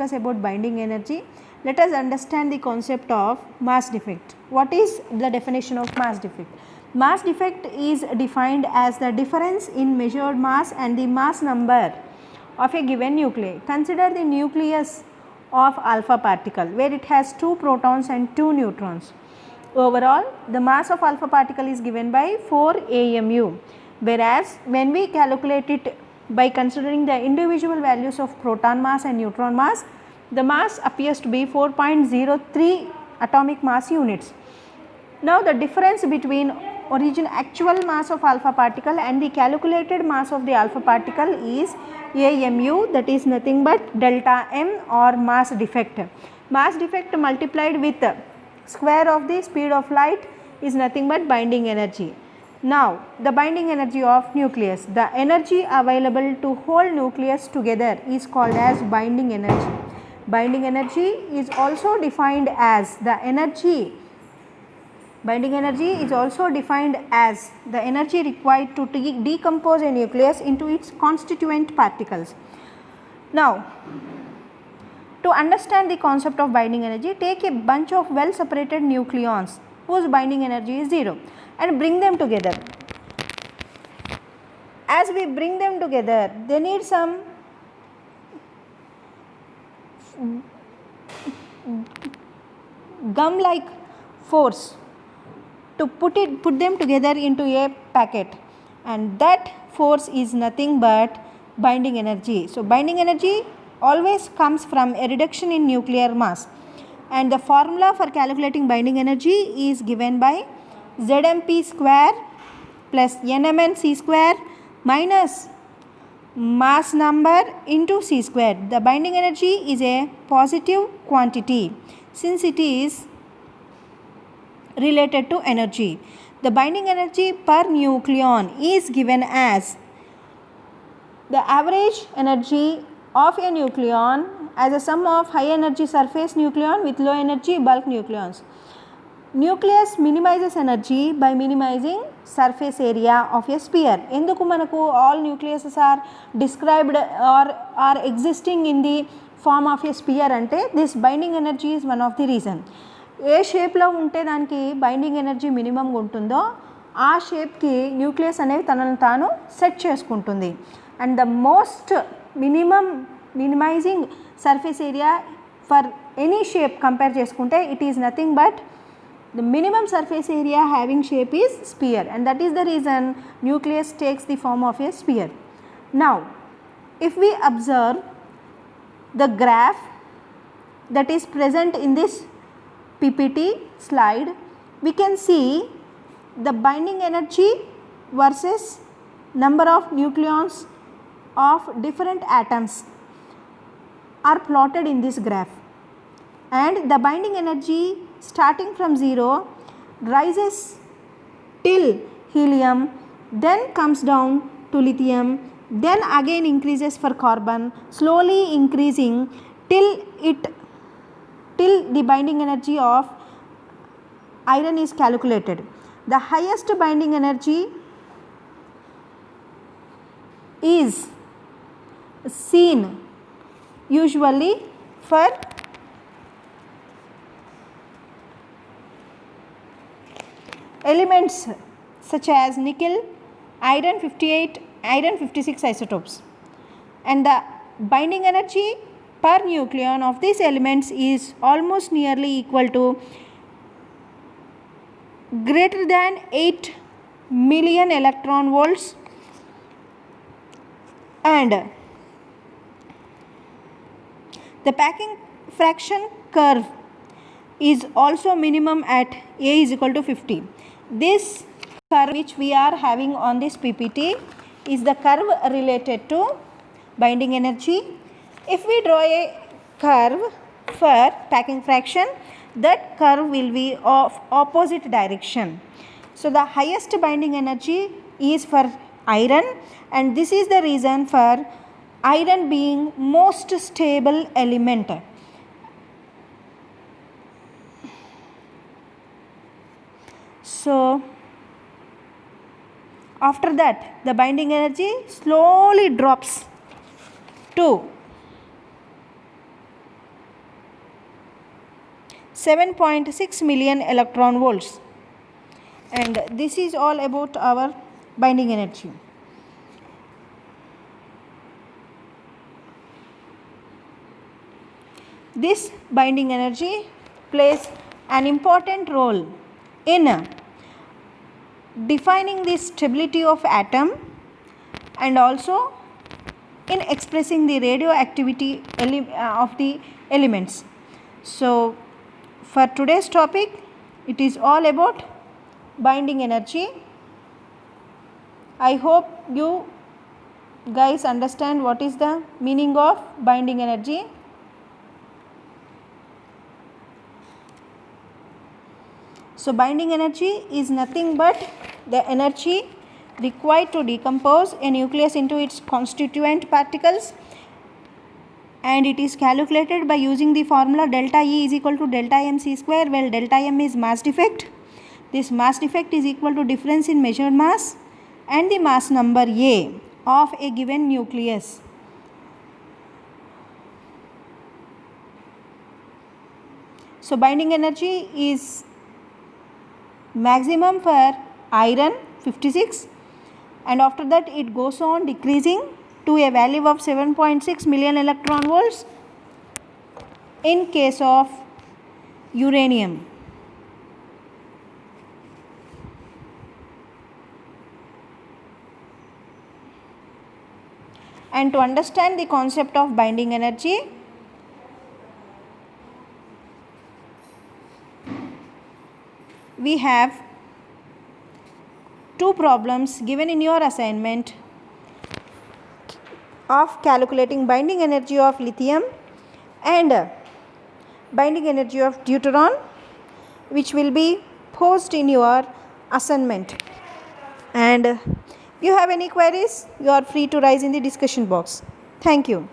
discuss about binding energy, let us understand the concept of mass defect. What is the definition of mass defect? Mass defect is defined as the difference in measured mass and the mass number of a given nuclei. Consider the nucleus of alpha particle where it has 2 protons and 2 neutrons. Overall, the mass of alpha particle is given by 4 AMU, whereas when we calculate it by considering the individual values of proton mass and neutron mass, the mass appears to be 4.03 atomic mass units. Now, the difference between actual mass of alpha particle and the calculated mass of the alpha particle is AMU, that is nothing but delta M or mass defect. Mass defect multiplied with square of the speed of light is nothing but binding energy. Now, the binding energy of nucleus, the energy available to hold nucleus together is called as binding energy. Binding energy is also defined as the energy required to decompose a nucleus into its constituent particles. Now, to understand the concept of binding energy, take a bunch of well separated nucleons whose binding energy is 0 and bring them together. As we bring them together, they need some gum like force to put them together into a packet, and that force is nothing but binding energy. So, binding energy always comes from a reduction in nuclear mass, and the formula for calculating binding energy is given by ZMP square plus NMN square minus mass number into C square. The binding energy is a positive quantity since it is related to energy. The binding energy per nucleon is given as the average energy of a nucleon as a sum of high energy surface nucleon with low energy bulk nucleons. Nucleus minimizes energy by minimizing surface area of a sphere. Enduku manaku all nucleuses are described or are existing in the form of a sphere ante this binding energy is one of the reason. ఏ షేప్లో ఉంటే దానికి binding energy minimum ఉంటుందో ఆ షేప్కి nucleus అనేది తనను తాను set చేసుకుంటుంది. And the most minimizing surface area for any shape compare చేసుకుంటే it is nothing but the minimum surface area having shape is sphere, and that is the reason nucleus takes the form of a sphere. Now, if we observe the graph that is present in this PPT slide, we can see the binding energy versus number of nucleons of different atoms are plotted in this graph, and the binding energy starting from 0 rises till helium, then comes down to lithium, then again increases for carbon, slowly increasing till the binding energy of iron is calculated. The highest binding energy is seen usually for elements such as nickel, iron 58, iron 56 isotopes, and the binding energy per nucleon of these elements is almost nearly equal to greater than 8 million electron volts, and the packing fraction curve is also minimum at A is equal to 50. This curve which we are having on this PPT is the curve related to binding energy. If we draw a curve for packing fraction, that curve will be of opposite direction. So, the highest binding energy is for iron, and this is the reason for iron being most stable element. So, after that the binding energy slowly drops to 7.6 million electron volts. And this is all about our binding energy. This binding energy plays an important role in defining the stability of atom and also in expressing the radioactivity of the elements. So, for today's topic, it is all about binding energy. I hope you guys understand what is the meaning of binding energy. So, binding energy is nothing but the energy required to decompose a nucleus into its constituent particles, and it is calculated by using the formula delta E is equal to delta mc square, where delta m is mass defect. This mass defect is equal to difference in measured mass and the mass number A of a given nucleus. So, binding energy is maximum for iron 56, and after that it goes on decreasing to a value of 7.6 million electron volts in case of uranium. And to understand the concept of binding energy, we have two problems given in your assignment of calculating binding energy of lithium and binding energy of deuteron, which will be posed in your assignment. And if you have any queries, you are free to raise in the discussion box. Thank you.